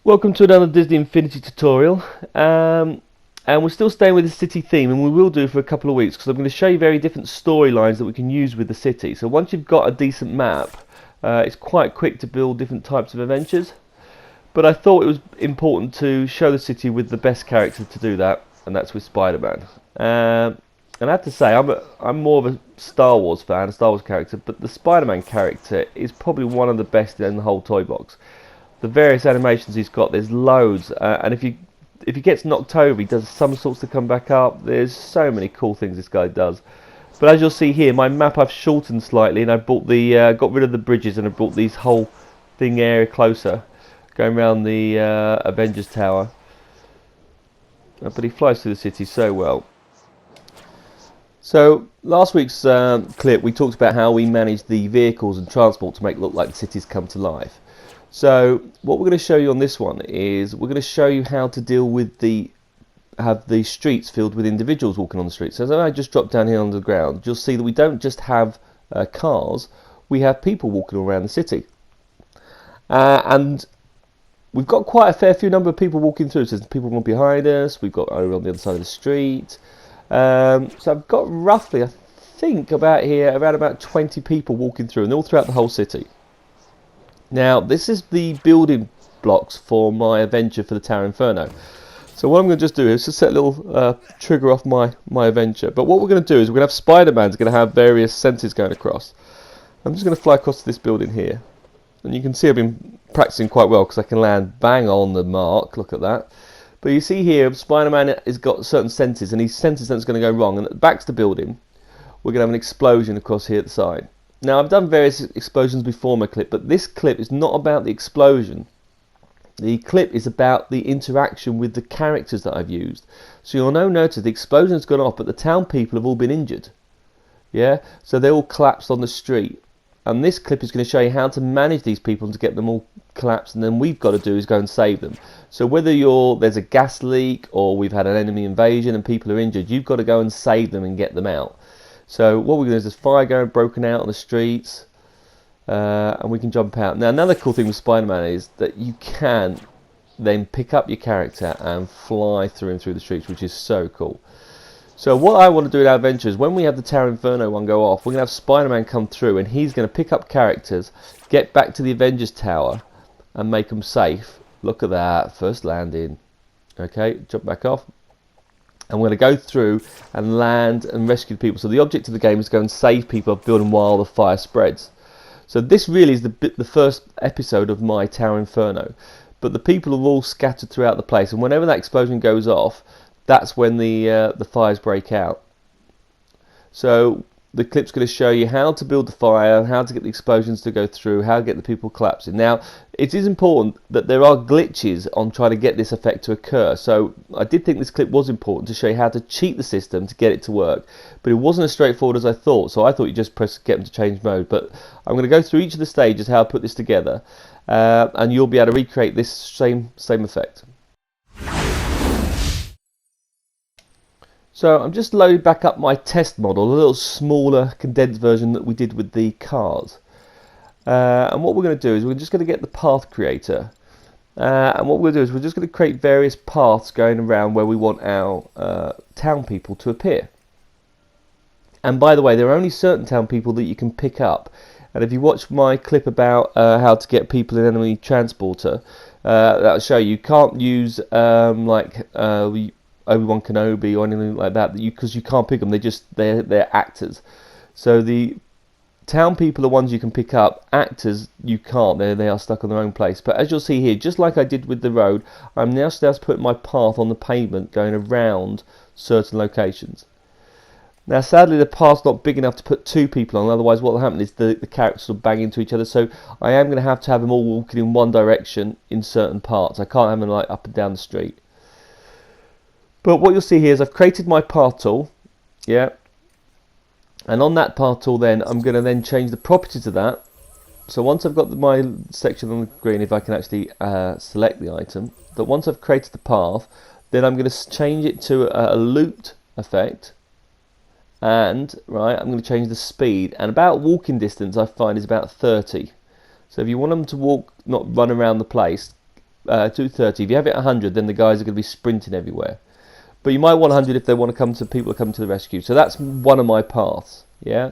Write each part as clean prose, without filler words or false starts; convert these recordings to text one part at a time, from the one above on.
Welcome to another Disney Infinity tutorial, and we're still staying with the city theme, and we will do for a couple of weeks because I'm going to show you very different storylines that we can use with the city. So once you've got a decent map, it's quite quick to build different types of adventures, but I thought it was important to show the city with the best character to do that, and that's with Spider-Man. And I have to say, I'm more of a Star Wars fan, a Star Wars character, but the Spider-Man character is probably one of the best in the whole toy box. The various animations he's got, there's loads, and if he gets knocked over, he does some sorts to come back up. There's so many cool things this guy does. But as you'll see here, my map I've shortened slightly, and I brought got rid of the bridges, and I brought these whole thing area closer, going around the Avengers Tower. But he flies through the city so well. So last week's clip, we talked about how we manage the vehicles and transport to make it look like the city's come to life. So what we're going to show you on this one is we're going to show you how to deal with have the streets filled with individuals walking on the streets. So as I just dropped down here on the ground, you'll see that we don't just have cars, we have people walking around the city. And we've got quite a fair few number of people walking through. So there's people from behind us, we've got over on the other side of the street. So I've got roughly, I think about here, around about 20 people walking through, and all throughout the whole city. Now, this is the building blocks for my adventure for the Tower Inferno. So what I'm going to just do is just set a little trigger off my adventure. But what we're going to do is we're going to have Spider-Man's going to have various senses going across. I'm just going to fly across to this building here. And you can see I've been practicing quite well because I can land bang on the mark. Look at that. But you see here, Spider-Man has got certain senses, and he senses something's going to go wrong. And at the Baxter building, we're going to have an explosion across here at the side. Now, I've done various explosions before my clip, but this clip is not about the explosion. The clip is about the interaction with the characters that I've used. So you'll now notice the explosion's gone off, but the town people have all been injured. Yeah, so they all collapsed on the street. And this clip is going to show you how to manage these people to get them all collapsed, and then we've got to do is go and save them. So whether there's a gas leak or we've had an enemy invasion and people are injured, you've got to go and save them and get them out. So what we're going to do is there's fire going broken out on the streets, and we can jump out. Now another cool thing with Spider-Man is that you can then pick up your character and fly through the streets, which is so cool. So what I want to do in our adventure is when we have the Tower Inferno one go off, we're going to have Spider-Man come through, and he's going to pick up characters, get back to the Avengers Tower, and make them safe. Look at that, first landing. Okay, jump back off. And we're going to go through and land and rescue people. So the object of the game is to go and save people off building while the fire spreads. So this really is the first episode of my Tower Inferno. But the people are all scattered throughout the place, and whenever that explosion goes off, that's when the fires break out. So the clip's going to show you how to build the fire, how to get the explosions to go through, how to get the people collapsing. Now, it is important that there are glitches on trying to get this effect to occur. So I did think this clip was important to show you how to cheat the system to get it to work. But it wasn't as straightforward as I thought. So I thought you just press get them to change mode. But I'm going to go through each of the stages, how I put this together. And you'll be able to recreate this same effect. So I'm just loading back up my test model, a little smaller condensed version that we did with the cars. And what we're going to do is we're just going to get the path creator. And what we'll do is we're just going to create various paths going around where we want our town people to appear. And by the way, there are only certain town people that you can pick up. And if you watch my clip about how to get people in enemy transporter, that'll show you can't use Obi-Wan Kenobi or anything like that because you can't pick them. They're actors. So the town people are ones you can pick up. Actors you can't. They are stuck on their own place. But as you'll see here, just like I did with the road, I'm now starting to put my path on the pavement going around certain locations. Now sadly the path's not big enough to put two people on, otherwise what will happen is the characters will bang into each other. So I am going to have them all walking in one direction in certain parts. I can't have them like up and down the street. But what you'll see here is I've created my path tool, yeah, and on that path tool then I'm going to then change the properties of that. So once I've got my section on the green, if I can actually select the item, that once I've created the path, then I'm going to change it to a looped effect, and I'm going to change the speed, and about walking distance I find is about 30. So if you want them to walk, not run around the place, 230. If you have it 100, then the guys are going to be sprinting everywhere. But you might want 100 if they want to come to people to come to the rescue. So that's one of my paths. Yeah.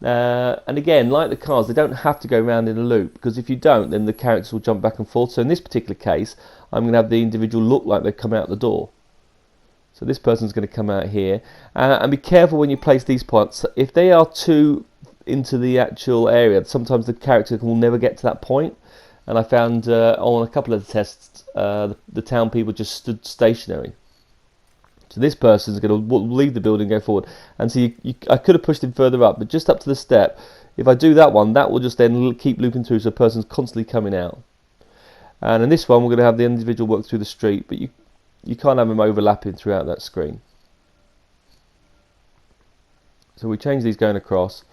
And again, like the cars, they don't have to go around in a loop, because if you don't, then the characters will jump back and forth. So in this particular case, I'm going to have the individual look like they've come out the door. So this person's going to come out here. And be careful when you place these points. If they are too into the actual area, sometimes the character will never get to that point. And I found on a couple of the tests, the town people just stood stationary. So this person's going to leave the building and go forward. And so I could have pushed him further up, but just up to the step. If I do that one, that will just then keep looping through, so the person's constantly coming out. And in this one, we're going to have the individual work through the street, but you can't have them overlapping throughout that screen. So we change these going across.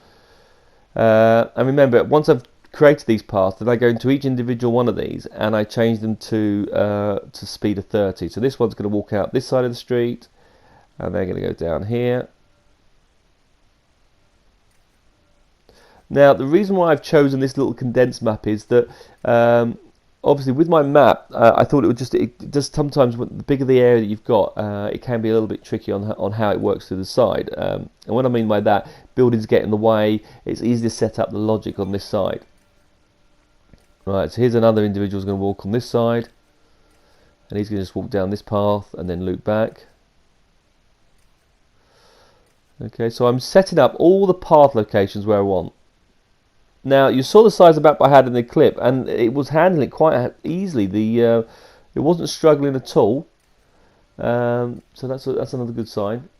And remember, once I've created these paths, then I go into each individual one of these and I change them to speed of 30. So this one's going to walk out this side of the street, and they're going to go down here. Now the reason why I've chosen this little condensed map is that obviously with my map, I thought it just sometimes, the bigger the area that you've got, it can be a little bit tricky on how it works to the side. And what I mean by that, buildings get in the way. It's easy to set up the logic on this side. Right, so here's another individual who's going to walk on this side, and he's going to just walk down this path and then loop back. Okay, so I'm setting up all the path locations where I want. Now you saw the size of the map I had in the clip, and it was handling it quite easily. It wasn't struggling at all. So that's another good sign.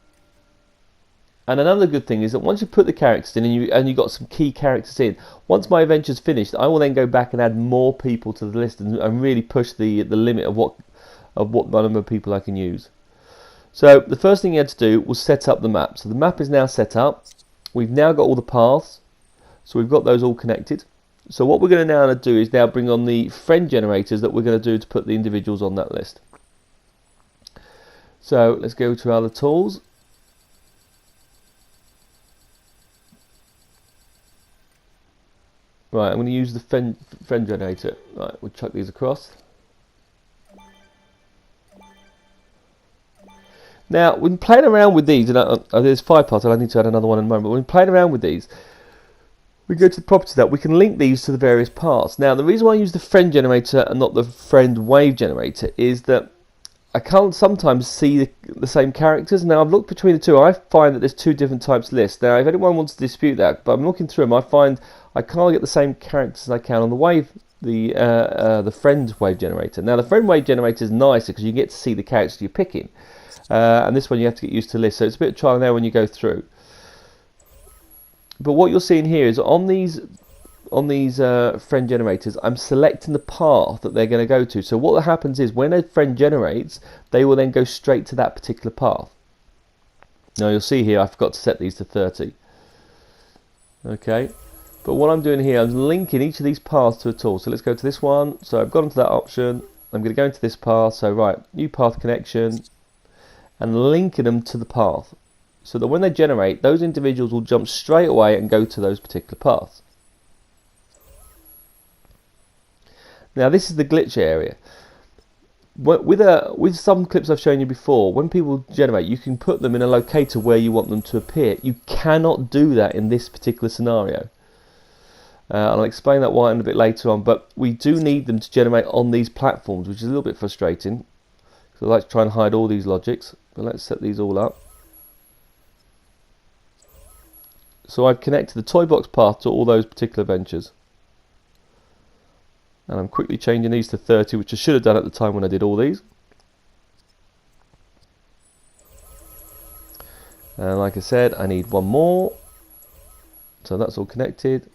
And another good thing is that once you put the characters in and you got some key characters in, once my adventure's finished, I will then go back and add more people to the list and really push the limit of what number of people I can use. So the first thing you had to do was set up the map. So the map is now set up. We've now got all the paths. So we've got those all connected. So what we're going to now do is now bring on the friend generators that we're going to do to put the individuals on that list. So let's go to other tools. Right, I'm going to use the friend generator. Right, we'll chuck these across. Now, we've been playing around with these, and there's 5 parts, and I need to add another one in a moment, but we've been playing around with these. We go to the properties that we can link these to the various parts. Now, the reason why I use the friend generator and not the friend wave generator is that I can't sometimes see the same characters. Now, I've looked between the two. I find that there's 2 different types of lists. Now, if anyone wants to dispute that, but I'm looking through them, I find I can't get the same characters as I can on the wave, the friend wave generator. Now, the friend wave generator is nicer because you get to see the characters you're picking. And this one you have to get used to lists, so it's a bit of trial and error when you go through. But what you're seeing here is on these friend generators, I'm selecting the path that they're going to go to. So what happens is when a friend generates, they will then go straight to that particular path. Now you'll see here I forgot to set these to 30. Okay, but what I'm doing here, I'm linking each of these paths to a tool. So let's go to this one. So I've gone into that option. I'm going to go into this path. So right, new path connection, and linking them to the path, so that when they generate, those individuals will jump straight away and go to those particular paths. Now this is the glitch area. With some clips I've shown you before, when people generate, you can put them in a locator where you want them to appear. You cannot do that in this particular scenario. I'll explain that why in a bit later on, but we do need them to generate on these platforms, which is a little bit frustrating. So I like to try and hide all these logics, but let's set these all up. So I've connected the toy box path to all those particular ventures. And I'm quickly changing these to 30, which I should have done at the time when I did all these. And like I said, I need one more. So that's all connected.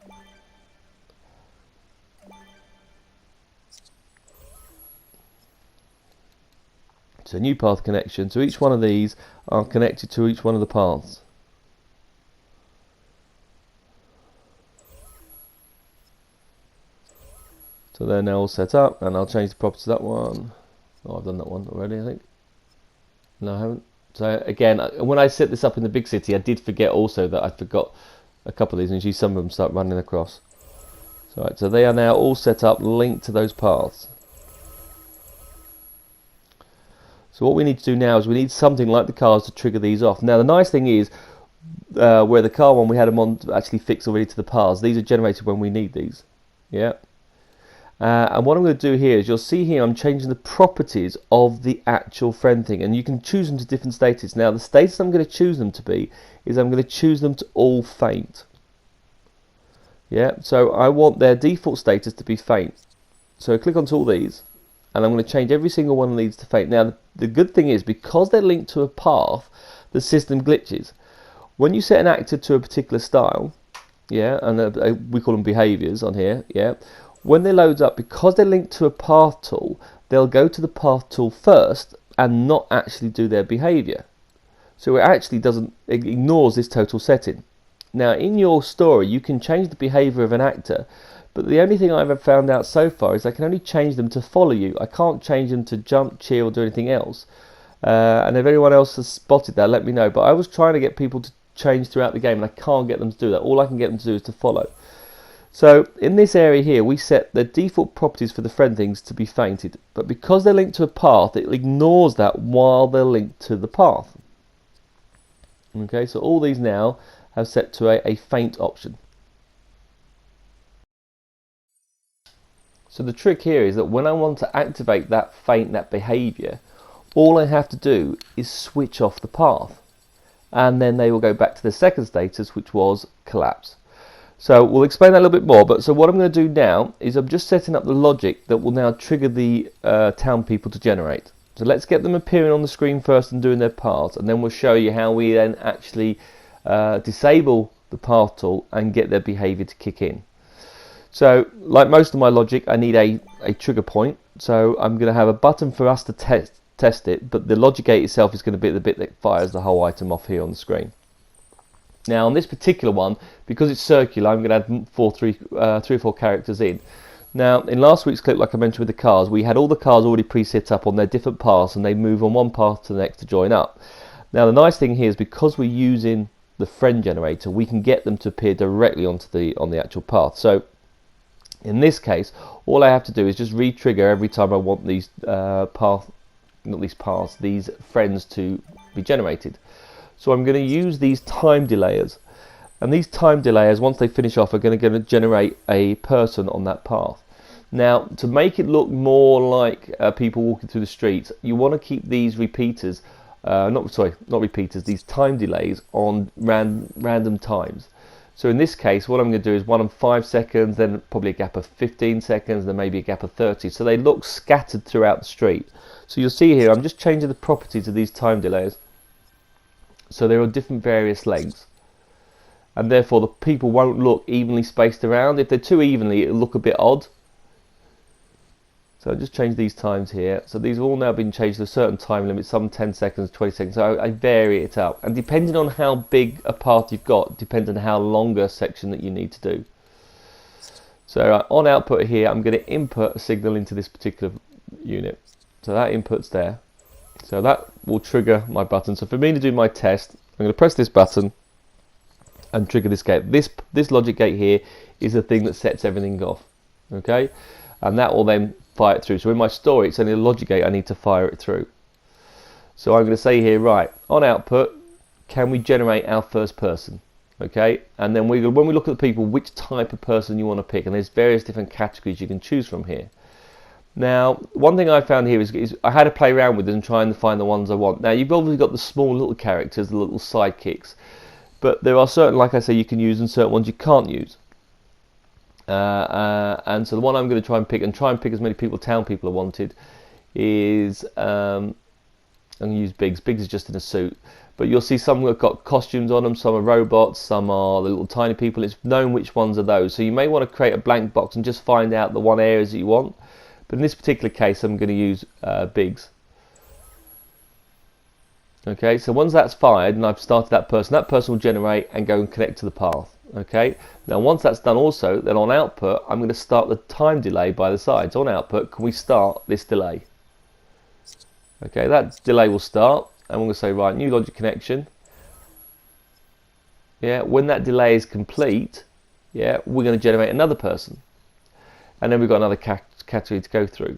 So new path connection. So each one of these are connected to each one of the paths. So they're now all set up, and I'll change the property to that one. Oh, I've done that one already, I think. No, I haven't. So again, when I set this up in the big city, I did forget also that I forgot a couple of these, and you see some of them start running across. So, right, so they are now all set up, linked to those paths. So what we need to do now is we need something like the cars to trigger these off. Now the nice thing is, where the car one we had them on actually fixed already to the paths, these are generated when we need these. Yeah. And what I'm going to do here is, you'll see here I'm changing the properties of the actual friend thing, and you can choose them to different status. Now the status I'm going to choose them to be is I'm going to choose them to all faint. Yeah, so I want their default status to be faint. So click onto all these, and I'm going to change every single one of these to faint. Now the good thing is, because they're linked to a path, the system glitches. When you set an actor to a particular style, yeah, and we call them behaviors on here, yeah, when they load up, because they're linked to a path tool, they'll go to the path tool first and not actually do their behavior. So it actually it ignores this total setting. Now in your story you can change the behavior of an actor, but the only thing I've ever found out so far is I can only change them to follow you. I can't change them to jump, cheer, or do anything else. And if anyone else has spotted that, let me know. But I was trying to get people to change throughout the game, and I can't get them to do that. All I can get them to do is to follow. So in this area here, we set the default properties for the friend things to be fainted, but because they're linked to a path, it ignores that while they're linked to the path. Okay, so all these now have set to a faint option. So the trick here is that when I want to activate that faint, that behavior, all I have to do is switch off the path, and then they will go back to the second status, which was collapse. So we'll explain that a little bit more, but so what I'm going to do now is I'm just setting up the logic that will now trigger the Townpeople to generate. So let's get them appearing on the screen first and doing their parts, and then we'll show you how we then actually disable the path tool and get their behavior to kick in. So like most of my logic, I need a trigger point, so I'm going to have a button for us to test it, but the logic gate itself is going to be the bit that fires the whole item off here on the screen. Now on this particular one, because it's circular, I'm going to add three or four characters in. Now in last week's clip, like I mentioned with the cars, we had all the cars already pre-set up on their different paths, and they move on one path to the next to join up. Now the nice thing here is, because we're using the friend generator, we can get them to appear directly on the actual path. So in this case, all I have to do is just re-trigger every time I want these these friends to be generated. So I'm going to use these time delayers, and these time delayers, once they finish off, are going to generate a person on that path. Now to make it look more like people walking through the streets, you want to keep these repeaters, these time delays on random times. So in this case, what I'm going to do is one of 5 seconds, then probably a gap of 15 seconds, then maybe a gap of 30, so they look scattered throughout the street. So you'll see here I'm just changing the properties of these time delays so they're on different various lengths, and therefore the people won't look evenly spaced around. If they're too evenly, it'll look a bit odd. So I'll just change these times here. So these have all now been changed to a certain time limit, some 10 seconds, 20 seconds. So I vary it up, and depending on how big a path you've got, depends on how long a section that you need to do. So on output here, I'm going to input a signal into this particular unit. So that input's there. So that will trigger my button. So for me to do my test, I'm going to press this button and trigger this gate. This logic gate here is the thing that sets everything off. Okay, and that will then fire it through. So in my story, it's only a logic gate I need to fire it through. So I'm going to say here, right, on output, can we generate our first person? Okay, and then when we look at the people, which type of person you want to pick, and there's various different categories you can choose from here. Now, one thing I found here is I had to play around with it and try to find the ones I want. Now, you've obviously got the small little characters, the little sidekicks, but there are certain, like I say, you can use, and certain ones you can't use. And so the one I'm going to try and pick as many Townpeople I wanted is I'm going to use Biggs. Biggs is just in a suit, but you'll see some have got costumes on them, some are robots, some are the little tiny people. It's known which ones are those, so you may want to create a blank box and just find out the one areas that you want. But in this particular case, I'm going to use Biggs. Okay, so once that's fired and I've started that person will generate and go and connect to the path. Okay, now once that's done also, then on output, I'm going to start the time delay by the sides. On output, can we start this delay? Okay, that delay will start, and we're going to say, right, new logic connection. Yeah, when that delay is complete, yeah, we're going to generate another person. And then we've got another category to go through.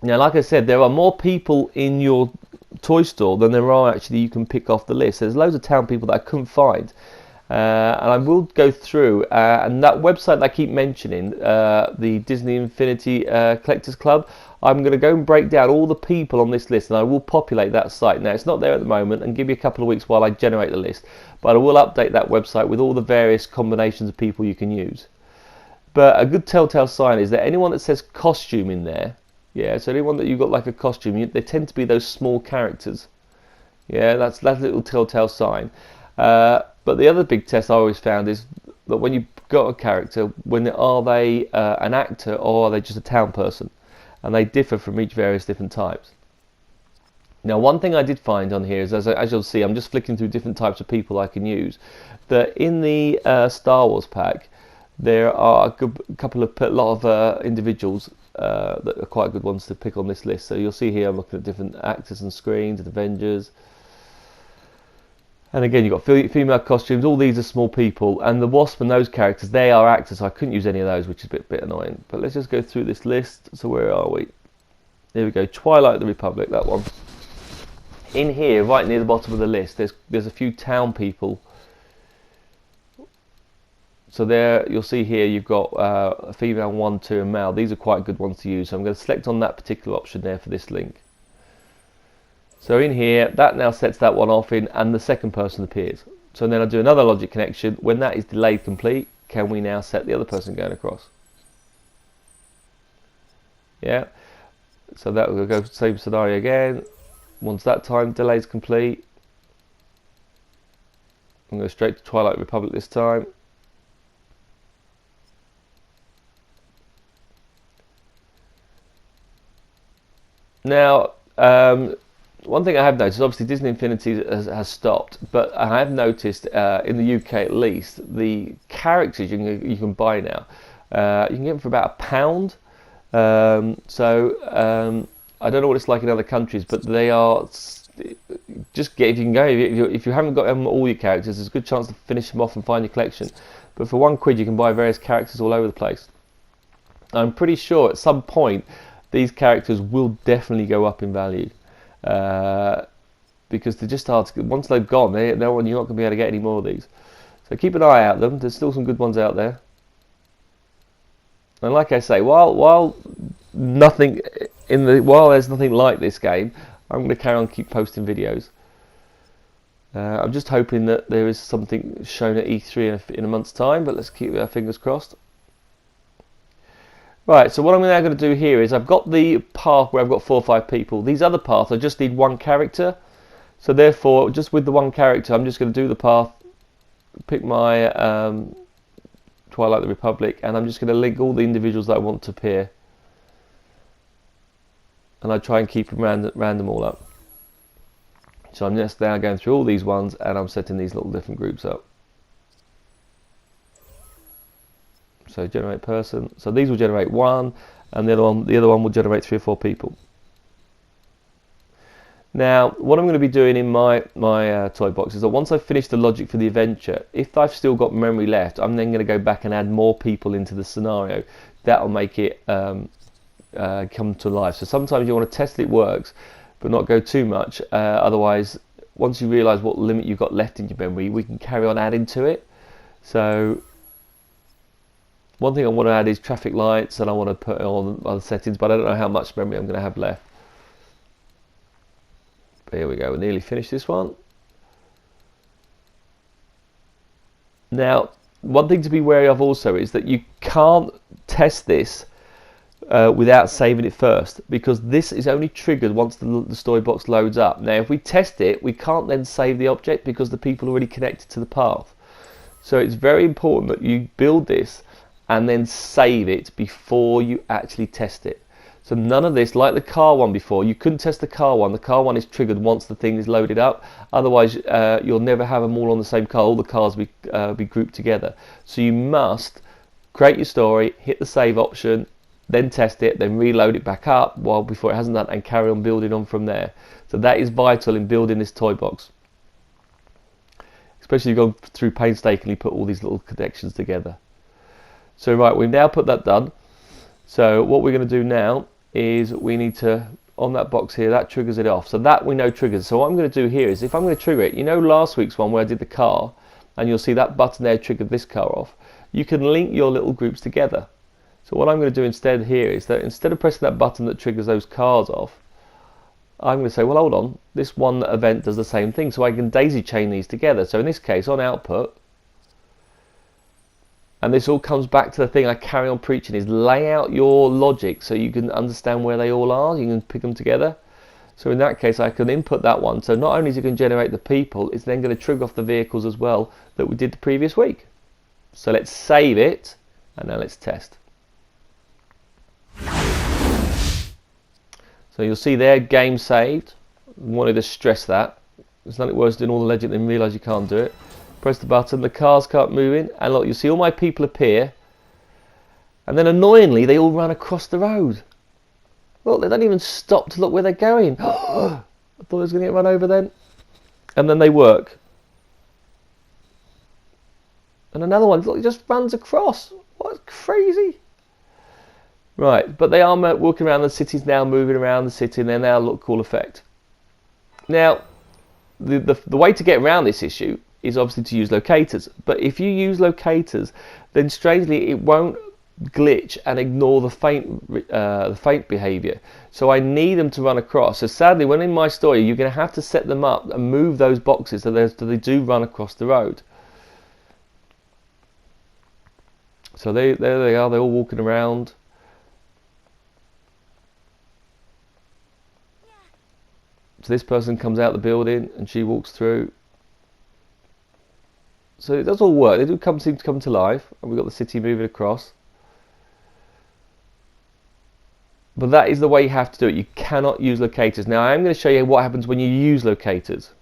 Now, like I said, there are more people in your toy store than there are actually you can pick off the list. There's loads of town people that I couldn't find. And I will go through, and that website that I keep mentioning, the Disney Infinity Collectors Club, I'm going to go and break down all the people on this list, and I will populate that site. Now, it's not there at the moment, and give you a couple of weeks while I generate the list, but I will update that website with all the various combinations of people you can use. But a good telltale sign is that anyone that says costume in there, yeah, so anyone that you've got like a costume, they tend to be those small characters. Yeah, that's a little telltale sign. But the other big test I always found is that when you've got a character, are they an actor or are they just a town person? And they differ from each various different types. Now, one thing I did find on here is, as you'll see, I'm just flicking through different types of people I can use, that in the Star Wars pack, there are a lot of individuals that are quite good ones to pick on this list. So you'll see here I'm looking at different actors and screens, Avengers. And again, you've got female costumes. All these are small people, and the Wasp and those characters, they are actors. So I couldn't use any of those, which is a bit annoying. But let's just go through this list. So where are we? There we go. Twilight of the Republic, that one. In here, right near the bottom of the list, there's a few town people. So there, you'll see here you've got a female, 1, 2, and male. These are quite good ones to use. So I'm going to select on that particular option there for this link. So in here, that now sets that one off in, and the second person appears. So then I do another logic connection. When that is delayed complete, can we now set the other person going across? Yeah. So that will go same scenario again. Once that time delay is complete, I'm going to go straight to Twilight Republic this time. Now, one thing I have noticed, obviously Disney Infinity has stopped, but I have noticed in the UK at least, the characters you can buy now, you can get them for about £1. I don't know what it's like in other countries, but they are just if you can go, if you haven't got all your characters, there's a good chance to finish them off and find your collection. But for £1 you can buy various characters all over the place. I'm pretty sure at some point these characters will definitely go up in value. Because they're just hard to, once they've gone, you're not going to be able to get any more of these. So keep an eye out them. There's still some good ones out there. And like I say, while there's nothing like this game, I'm going to carry on keep posting videos. I'm just hoping that there is something shown at E3 in a month's time, but let's keep our fingers crossed. Right, so what I'm now going to do here is I've got the path where I've got 4 or 5 people. These other paths, I just need one character. So therefore, just with the one character, I'm just going to do the path, pick my Twilight of the Republic, and I'm just going to link all the individuals that I want to appear. And I try and keep them random all up. So I'm just now going through all these ones, and I'm setting these little different groups up. So generate person. So these will generate 1, and the other one will generate 3 or 4 people. Now, what I'm going to be doing in my toy box is that once I've finished the logic for the adventure, if I've still got memory left, I'm then going to go back and add more people into the scenario. That'll make it come to life. So sometimes you want to test it works, but not go too much. Otherwise, once you realise what limit you've got left in your memory, we can carry on adding to it. So one thing I want to add is traffic lights, and I want to put on other settings, but I don't know how much memory I'm going to have left. But here we go, we're nearly finished this one. Now, one thing to be wary of also is that you can't test this without saving it first, because this is only triggered once the story box loads up. Now, if we test it, we can't then save the object because the people are already connected to the path. So it's very important that you build this and then save it before you actually test it. So none of this, like the car one before, you couldn't test the car one. The car one is triggered once the thing is loaded up. Otherwise, you'll never have them all on the same car. All the cars will be grouped together. So you must create your story, hit the save option, then test it, then reload it back up before it hasn't done, and carry on building on from there. So that is vital in building this toy box. Especially if you've gone through painstakingly put all these little connections together. So right, we've now put that done. So what we're going to do now is we need to, on that box here, that triggers it off. So that we know triggers. So what I'm going to do here is, if I'm going to trigger it, you know last week's one where I did the car, and you'll see that button there triggered this car off. You can link your little groups together. So what I'm going to do instead here is that instead of pressing that button that triggers those cars off, I'm going to say, well, hold on, this one event does the same thing, so I can daisy chain these together. So in this case, on output, and this all comes back to the thing I carry on preaching, is lay out your logic so you can understand where they all are, you can pick them together. So in that case, I can input that one. So not only is it going to generate the people, it's then going to trigger off the vehicles as well that we did the previous week. So let's save it, and now let's test. So you'll see there, game saved. I wanted to stress that. There's nothing worse than all the legend and realise you can't do it. Press the button, the cars start moving, and look, you see all my people appear, and then annoyingly they all run across the road. Look, they don't even stop to look where they're going. I thought I was going to get run over then. And then they work. And another one, look, it just runs across. What, crazy? Right, but they are walking around, the city's now moving around the city, and they now look cool effect. Now, the way to get around this issue is obviously to use locators. But if you use locators, then strangely it won't glitch and ignore the faint behavior. So I need them to run across. So sadly, when in my story, you're going to have to set them up and move those boxes so they do run across the road. So there they are, they're all walking around. So this person comes out the building and she walks through. So it does all work. They do seem to come to life, and we've got the city moving across. But that is the way you have to do it. You cannot use locators. Now I am going to show you what happens when you use locators.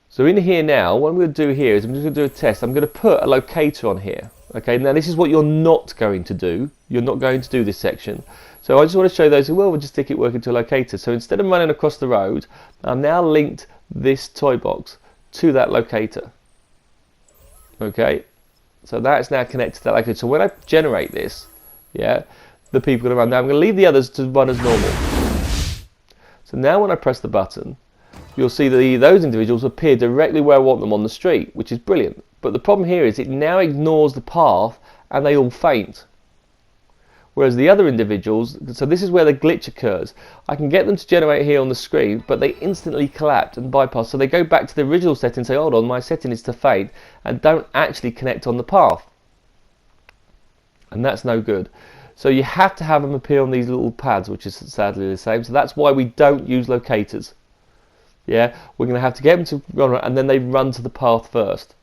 So in here now, what I'm going to do here is I'm just going to do a test. I'm going to put a locator on here. Okay, now this is what you're not going to do. You're not going to do this section. So I just want to show those who will, we'll just stick it working to a locator. So instead of running across the road, I've now linked this toy box to that locator. Okay, so that's now connected to that locator. So when I generate this, yeah, the people are going to run. Now I'm going to leave the others to run as normal. So now when I press the button, you'll see that those individuals appear directly where I want them on the street, which is brilliant. But the problem here is it now ignores the path and they all faint. Whereas the other individuals, so this is where the glitch occurs. I can get them to generate here on the screen, but they instantly collapse and bypass. So they go back to the original setting and say, hold on, my setting is to faint, and don't actually connect on the path. And that's no good. So you have to have them appear on these little pads, which is sadly the same. So that's why we don't use locators. Yeah, we're going to have to get them to run, and then they run to the path first.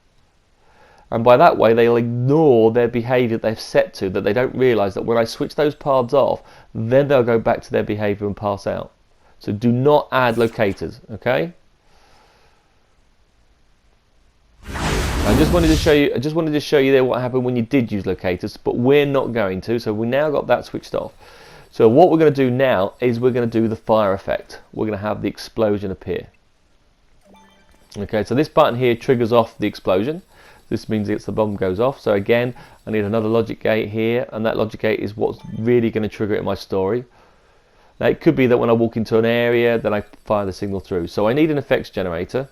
And by that way, they'll ignore their behaviour they've set to, that they don't realise that when I switch those paths off, then they'll go back to their behaviour and pass out. So do not add locators, okay? I just wanted to show you there what happened when you did use locators, but we're not going to. So we now got that switched off. So what we're going to do now is we're going to do the fire effect. We're going to have the explosion appear. Okay, so this button here triggers off the explosion. This means the bomb goes off. So again, I need another logic gate here, and that logic gate is what's really going to trigger it in my story. Now it could be that when I walk into an area, then I fire the signal through. So I need an effects generator.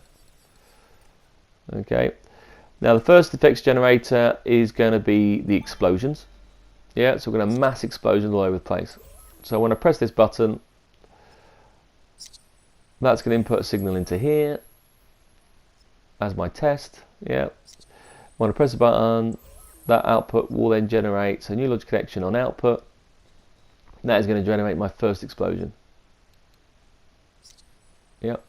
Okay. Now the first effects generator is going to be the explosions. Yeah, so we're going to have mass explosions all over the place. So when I press this button, that's going to input a signal into here as my test. Yeah. When I press the button, that output will then generate a new logic connection on output. That is going to generate my first explosion. Yep.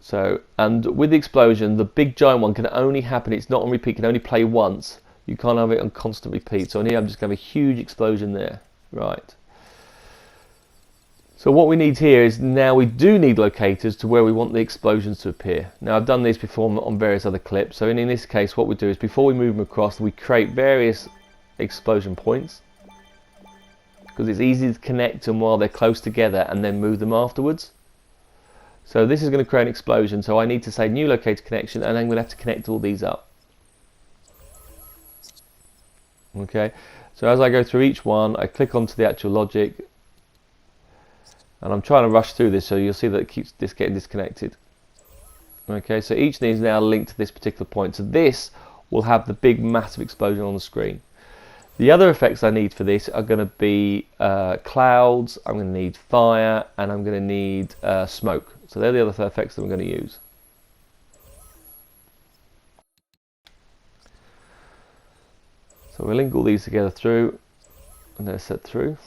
So, and with the explosion, the big giant one can only happen, it's not on repeat, can only play once. You can't have it on constant repeat. So in here I'm just going to have a huge explosion there. Right. So what we need here is now we do need locators to where we want the explosions to appear. Now I've done this before on various other clips. So in this case what we do is before we move them across, we create various explosion points. Because it's easy to connect them while they're close together and then move them afterwards. So this is going to create an explosion. So I need to say new locator connection, and I'm going to have to connect all these up. Okay, so as I go through each one, I click onto the actual logic, and I'm trying to rush through this, so you'll see that it keeps getting disconnected. Okay, so each of these is now linked to this particular point. So this will have the big massive explosion on the screen. The other effects I need for this are going to be clouds, I'm going to need fire, and I'm going to need smoke. So they're the other effects that I'm going to use. So we'll link all these together through, and they're set through.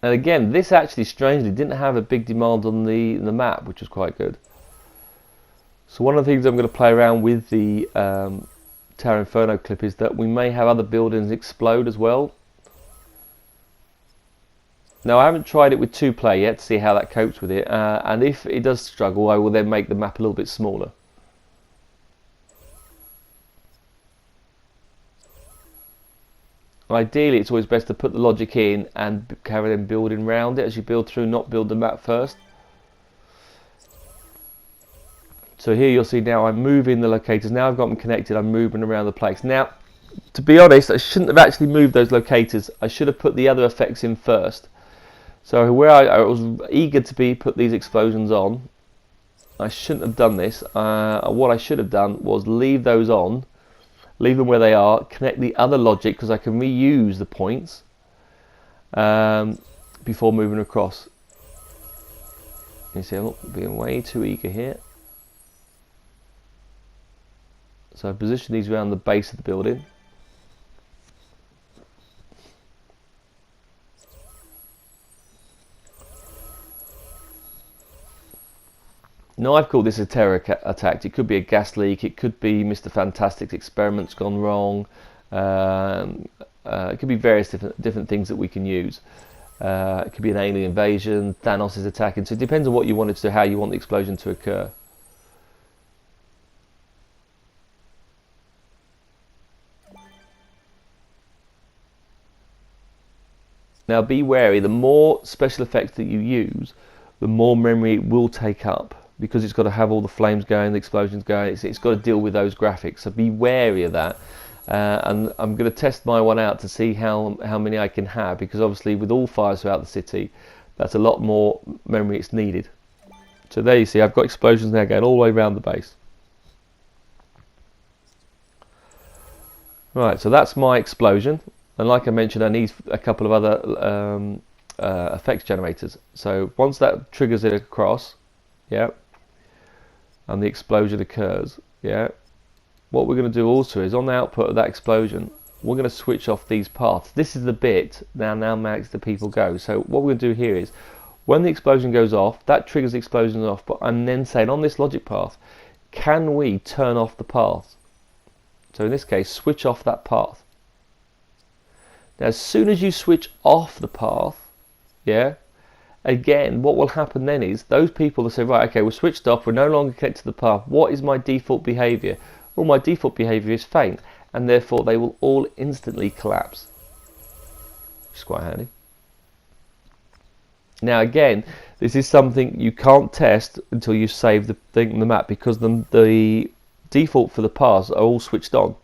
And again, this actually strangely didn't have a big demand on the map, which was quite good. So one of the things I'm going to play around with the Tower Inferno clip is that we may have other buildings explode as well. Now I haven't tried it with 2-player yet to see how that copes with it, and if it does struggle, I will then make the map a little bit smaller. Ideally, it's always best to put the logic in and carry on building around it as you build through, not build the map first. So here you'll see now I'm moving the locators. Now I've got them connected, I'm moving around the place. Now, to be honest, I shouldn't have actually moved those locators. I should have put the other effects in first. So where I was eager to put these explosions on, I shouldn't have done this. What I should have done was leave those on, leave them where they are, connect the other logic because I can reuse the points before moving across. You see, I'm not being way too eager here. So I position these around the base of the building. Now I've called this a terror attack. It could be a gas leak, it could be Mr. Fantastic's experiments gone wrong, it could be various different things that we can use. It could be an alien invasion, Thanos is attacking, so it depends on what you want it to do, how you want the explosion to occur. Now be wary, the more special effects that you use, the more memory it will take up, because it's got to have all the flames going, the explosions going, it's got to deal with those graphics, so be wary of that. And I'm going to test my one out to see how many I can have, because obviously with all fires throughout the city, that's a lot more memory it's needed. So there you see, I've got explosions now going all the way around the base. Right, so that's my explosion, and like I mentioned, I need a couple of other effects generators. So once that triggers it across, yeah, and the explosion occurs, yeah, what we're going to do also is on the output of that explosion, we're going to switch off these paths. This is the bit now makes the people go. So what we're going to do here is when the explosion goes off, that triggers the explosion off, but I'm then saying on this logic path, can we turn off the path? So in this case, switch off that path. Now as soon as you switch off the path, yeah, again what will happen then is those people will say, right, okay, we're switched off, we're no longer connected to the path, what is my default behaviour? Well, my default behaviour is faint, and therefore they will all instantly collapse, which is quite handy. Now again, this is something you can't test until you save the thing in the map, because the default for the paths are all switched on,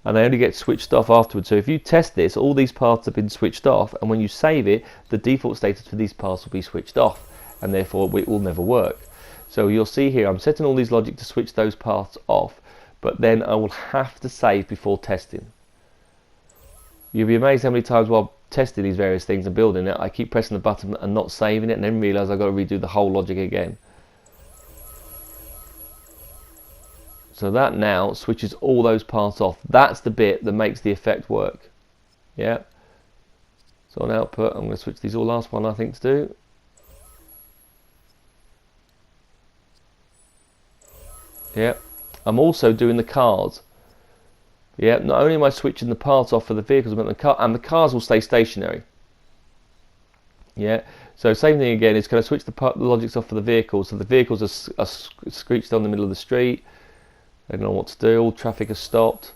and they only get switched off afterwards. So if you test this, all these paths have been switched off, and when you save it, the default status for these paths will be switched off, and therefore it will never work. So you'll see here, I'm setting all these logic to switch those paths off, but then I will have to save before testing. You'll be amazed how many times while testing these various things and building it, I keep pressing the button and not saving it, and then realise I've got to redo the whole logic again. So that now switches all those paths off. That's the bit that makes the effect work. Yeah. So on output, I'm going to switch these all last one I think to do. Yeah. I'm also doing the cars. Yeah. Not only am I switching the parts off for the vehicles, but the cars will stay stationary. Yeah. So same thing again. It's going to switch the logics off for the vehicles. So the vehicles are screeched on the middle of the street. They don't know what to do. All traffic has stopped.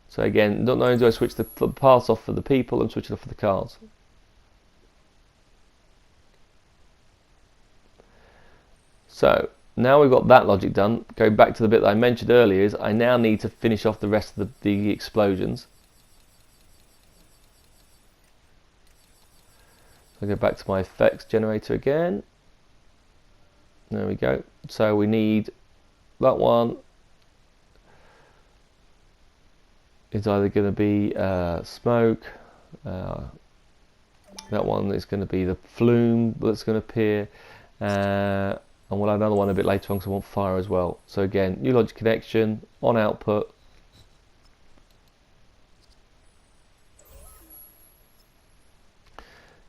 So again, not only do I switch the parts off for the people, I'm switching off for the cars. So now we've got that logic done. Going back to the bit that I mentioned earlier, is I now need to finish off the rest of the explosions. So I go back to my effects generator again. There we go. So we need that one. It's either going to be smoke. That one is going to be the flume that's going to appear. And we'll have another one a bit later on because I want fire as well. So again, new logic connection on output.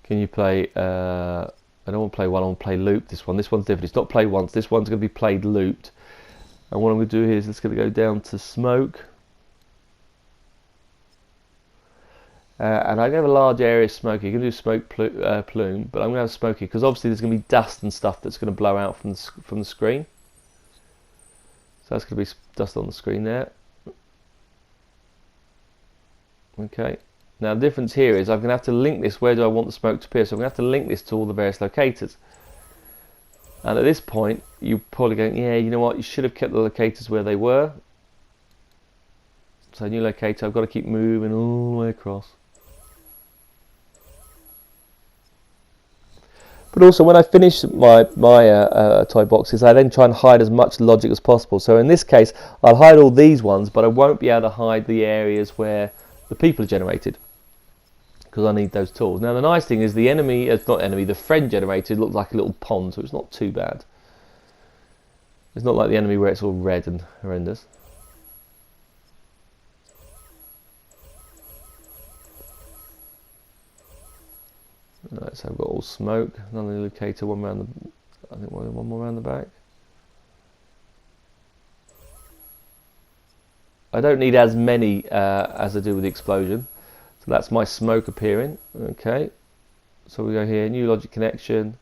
Can you play? I don't want to play one. I want to play loop. This one's different. It's not play once. This one's going to be played looped. And what I'm going to do here is it's going to go down to smoke. And I'm going to have a large area of smoke. You can do smoke plume, but I'm going to have smoky because obviously there's going to be dust and stuff that's going to blow out from the screen. So that's going to be dust on the screen there. Okay. Now the difference here is I'm going to have to link this. Where do I want the smoke to appear? So I'm going to have to link this to all the various locators. And at this point, you're probably going, yeah, you know what? You should have kept the locators where they were. So new locator, I've got to keep moving all the way across. But also when I finish my toy boxes, I then try and hide as much logic as possible. So in this case, I'll hide all these ones, but I won't be able to hide the areas where the people are generated, because I need those tools. Now the nice thing is the enemy, not enemy, the friend generated looks like a little pond, so it's not too bad. It's not like the enemy where it's all red and horrendous. Right, so I've got all smoke, another locator, one around the, I think one more around the back. I don't need as many as I do with the explosion. So that's my smoke appearing. Okay, so we go here, new logic connection.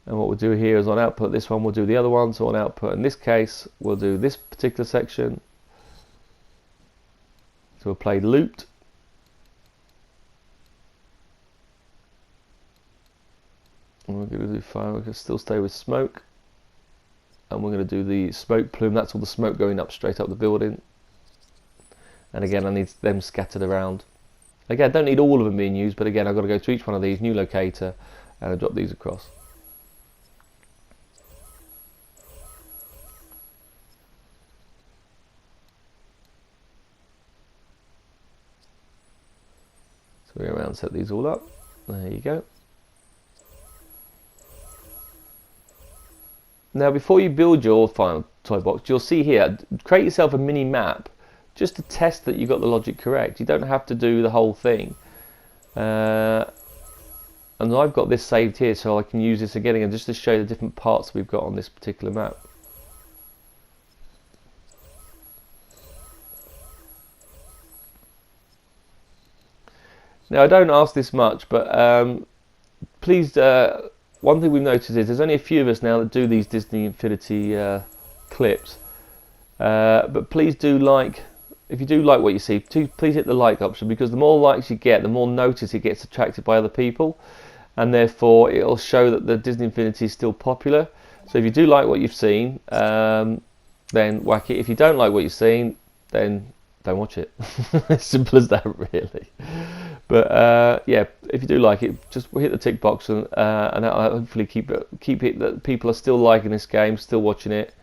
And what we'll do here is on output, this one we'll do the other one. So on output, in this case, we'll do this particular section. So we'll play looped. And we're going to do fire, we're going to still stay with smoke. And we're going to do the smoke plume, that's all the smoke going up straight up the building. And again, I need them scattered around. Again, I don't need all of them being used, but again, I've got to go to each one of these, new locator, and I drop these across. So we go around and set these all up. There you go. Now before you build your final toy box, you'll see here, create yourself a mini map just to test that you got the logic correct. You don't have to do the whole thing. And I've got this saved here so I can use this again and just to show the different parts we've got on this particular map. Now I don't ask this much, but please, one thing we've noticed is there's only a few of us now that do these Disney Infinity clips, but please do like, if you do like what you see, please hit the like option, because the more likes you get, the more notice it gets attracted by other people, and therefore it'll show that the Disney Infinity is still popular. So if you do like what you've seen, then whack it. If you don't like what you've seen, then don't watch it. As simple as that, really. But yeah, if you do like it, just hit the tick box, and that'll hopefully keep it that people are still liking this game, still watching it.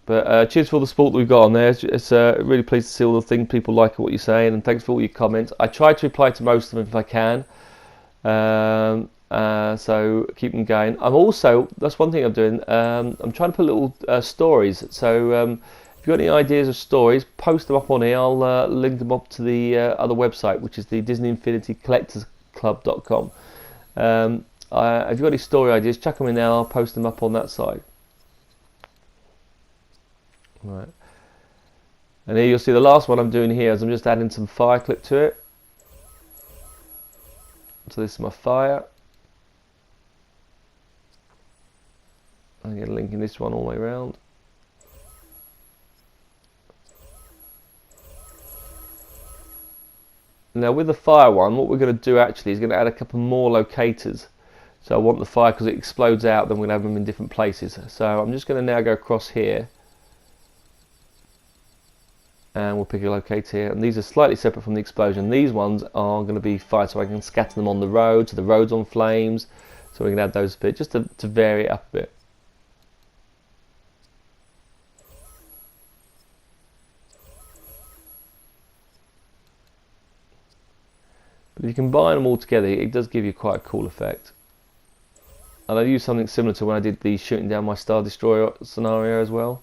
But cheers for all the support that we've got on there. It's really pleased to see all the things people like what you're saying, and thanks for all your comments. I try to reply to most of them if I can. So keep them going. I'm also, that's one thing I'm doing, I'm trying to put little stories. So if you've got any ideas of stories, post them up on here. I'll link them up to the other website, which is the Disney Infinity Collectors Club.com. If you've got any story ideas, chuck them in there. I'll post them up on that side. Right. And here you'll see the last one I'm doing here is I'm just adding some fire clip to it. So this is my fire. I'm going to link in this one all the way around. Now with the fire one, what we're going to do actually is going to add a couple more locators. So I want the fire, because it explodes out, then we're going to have them in different places. So I'm just going to now go across here. And we'll pick a locator here. And these are slightly separate from the explosion. These ones are going to be fire, so I can scatter them on the road, so the road's on flames. So we can add those a bit, just to vary it up a bit. But if you combine them all together, it does give you quite a cool effect. And I used something similar to when I did the shooting down my Star Destroyer scenario as well.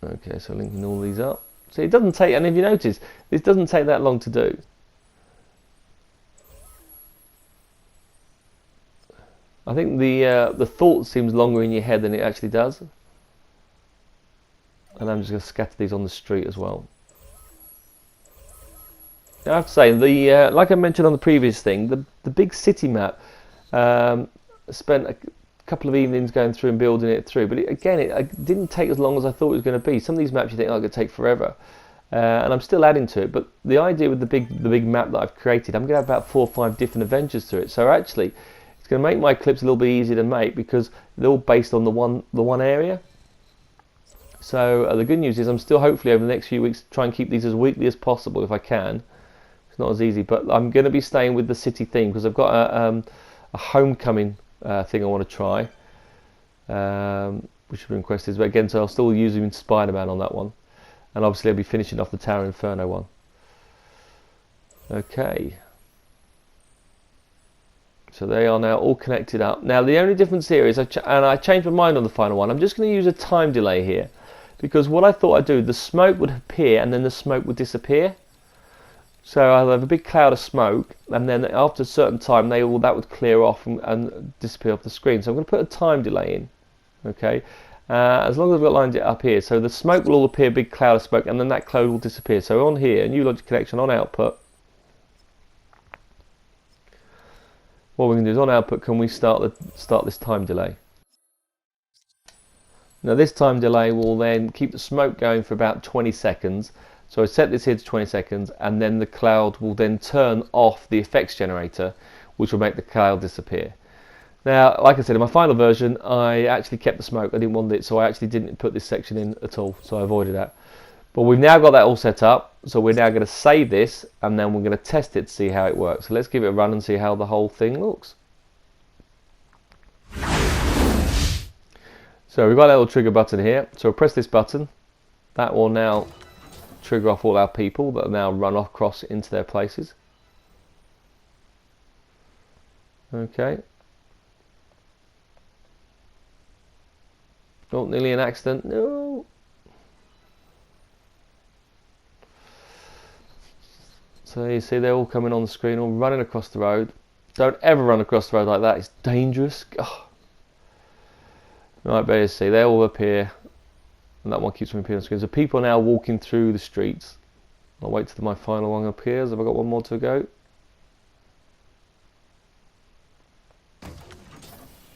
Okay, so linking all these up. So it doesn't take, and if you notice, this doesn't take that long to do. I think the thought seems longer in your head than it actually does. And I'm just going to scatter these on the street as well. I have to say, like I mentioned on the previous thing, the big city map, spent a couple of evenings going through and building it through, but it didn't take as long as I thought it was going to be. Some of these maps you think, oh, it could take forever, and I'm still adding to it. But the idea with the big map that I've created, I'm going to have about 4 or 5 different adventures through it. So actually, it's going to make my clips a little bit easier to make, because they're all based on the one area. So the good news is I'm still, hopefully over the next few weeks, try and keep these as weekly as possible if I can. It's not as easy, but I'm going to be staying with the city theme, because I've got a homecoming thing I want to try, which has been requested. But again, so I'll still use him in Spiderman on that one, and obviously I'll be finishing off the Tower Inferno one. Okay, so they are now all connected up. Now the only difference here is, I changed my mind on the final one. I'm just going to use a time delay here, because what I thought I'd do, the smoke would appear and then the smoke would disappear. So I'll have a big cloud of smoke, and then after a certain time, that would clear off and disappear off the screen. So I'm going to put a time delay in, okay? As long as I've got lined it up here. So the smoke will all appear, a big cloud of smoke, and then that cloud will disappear. So on here, new logic connection on output. What we're going to do is on output, can we start this time delay? Now this time delay will then keep the smoke going for about 20 seconds. So I set this here to 20 seconds, and then the cloud will then turn off the effects generator, which will make the cloud disappear. Now, like I said, in my final version, I actually kept the smoke. I didn't want it, so I actually didn't put this section in at all, so I avoided that. But we've now got that all set up, so we're now going to save this, and then we're going to test it to see how it works. So let's give it a run and see how the whole thing looks. So we've got a little trigger button here, so I'll press this button. That will now trigger off all our people that are now run across into their places. Okay. Oh, nearly an accident. No. So you see they're all coming on the screen, all running across the road. Don't ever run across the road like that. It's dangerous. Oh. Right, but you see they all appear. And that one keeps me appearing on the screen. So people are now walking through the streets. I'll wait till my final one appears. Have I got one more to go?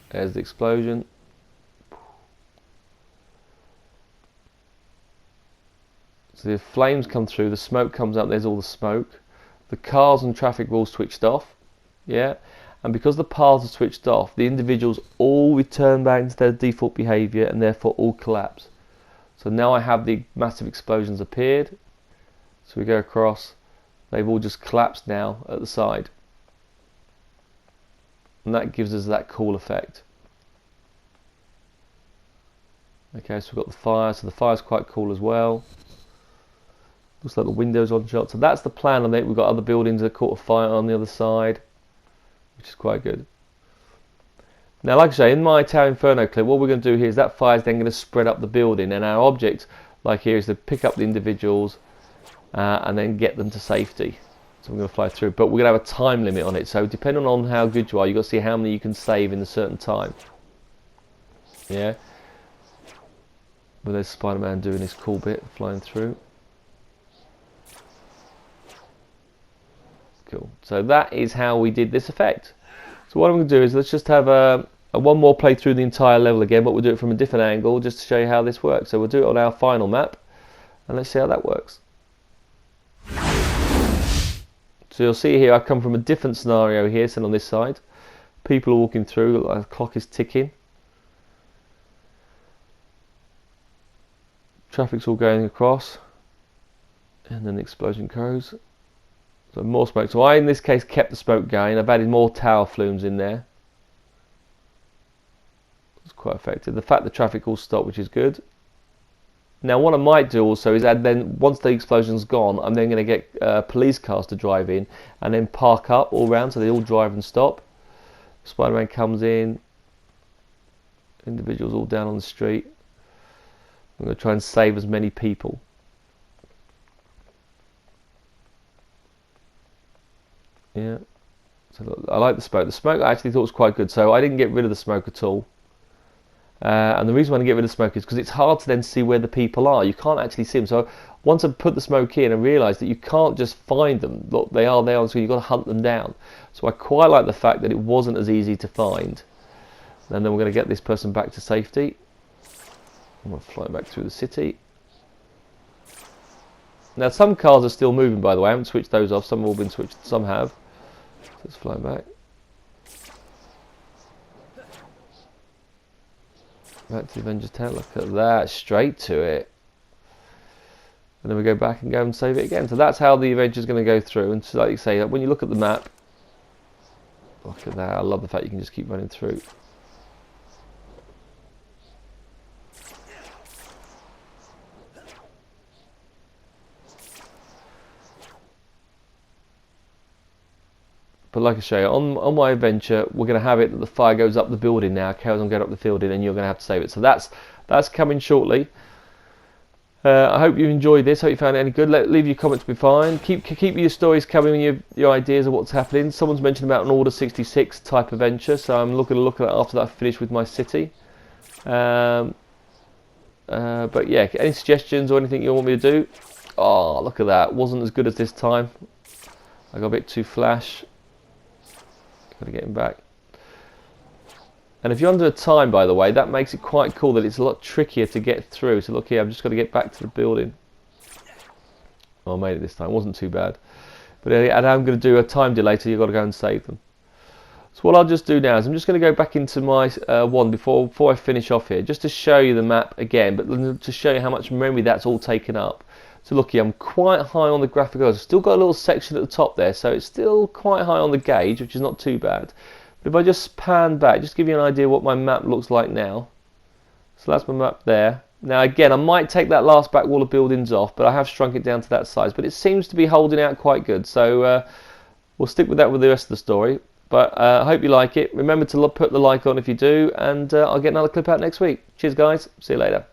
There's the explosion. So the flames come through, the smoke comes up, there's all the smoke. The cars and traffic were all switched off. Yeah. And because the paths are switched off, the individuals all return back into their default behaviour and therefore all collapse. So now I have the massive explosions appeared. So we go across, they've all just collapsed now at the side. And that gives us that cool effect. Okay, so we've got the fire, so the fire's quite cool as well. Looks like the windows on shot. So that's the plan on it. We've got other buildings that caught a fire on the other side, which is quite good. Now, like I say, in my Tower Inferno clip, what we're going to do here is that fire is then going to spread up the building, and our object, like here, is to pick up the individuals and then get them to safety. So we're going to fly through, but we're going to have a time limit on it. So depending on how good you are, you've got to see how many you can save in a certain time. Yeah. But there's Spider-Man doing his cool bit, flying through. Cool. So that is how we did this effect. So what I'm going to do is let's just have a one more play through the entire level again, but we'll do it from a different angle just to show you how this works. So we'll do it on our final map, and let's see how that works. So you'll see here I've come from a different scenario here, so on this side. People are walking through, the clock is ticking. Traffic's all going across. And then the explosion goes. So more smoke. So I, in this case, kept the smoke going. I've added more tower flumes in there. It's quite effective. The fact the traffic all stopped, which is good. Now what I might do also is add then, once the explosion's gone, I'm then going to get police cars to drive in and then park up all round so they all drive and stop. Spider-Man comes in. Individuals all down on the street. I'm going to try and save as many people. Yeah. So look, I like the smoke. The smoke I actually thought was quite good, so I didn't get rid of the smoke at all. And the reason why I didn't get rid of the smoke is because it's hard to then see where the people are. You can't actually see them. So once I put the smoke in, I realised that you can't just find them. Look, they are there, so you've got to hunt them down. So I quite like the fact that it wasn't as easy to find. And then we're going to get this person back to safety. I'm going to fly back through the city. Now some cars are still moving, by the way. I haven't switched those off. Some have all been switched. Some have. Let's fly back. Back to the Avengers Town. Look at that. Straight to it. And then we go back and go and save it again. So that's how the adventure is going to go through. And so, like you say, when you look at the map, look at that. I love the fact you can just keep running through. But like I show you, on my adventure, we're going to have it that the fire goes up the building now, carries on going up the building, and you're going to have to save it. So that's coming shortly. I hope you enjoyed this. Hope you found it any good. Leave your comments behind. Keep your stories coming, your ideas of what's happening. Someone's mentioned about an Order 66 type adventure, so I'm looking to look at that after that I finish with my city. But yeah, any suggestions or anything you want me to do? Oh, look at that. Wasn't as good as this time. I got a bit too flash. Got to get him back. And if you're under a time, by the way, that makes it quite cool that it's a lot trickier to get through. So look here, I've just got to get back to the building. Oh, I made it this time. It wasn't too bad. But and I'm going to do a time delay, so you've got to go and save them. So what I'll just do now is I'm just going to go back into my one before I finish off here, just to show you the map again, but to show you how much memory that's all taken up. So look here, I'm quite high on the graphic cards. I've still got a little section at the top there, so it's still quite high on the gauge, which is not too bad. But if I just pan back, just give you an idea what my map looks like now. So that's my map there. Now again, I might take that last back wall of buildings off, but I have shrunk it down to that size. But it seems to be holding out quite good, so we'll stick with that with the rest of the story. But I hope you like it. Remember to put the like on if you do, and I'll get another clip out next week. Cheers guys, see you later.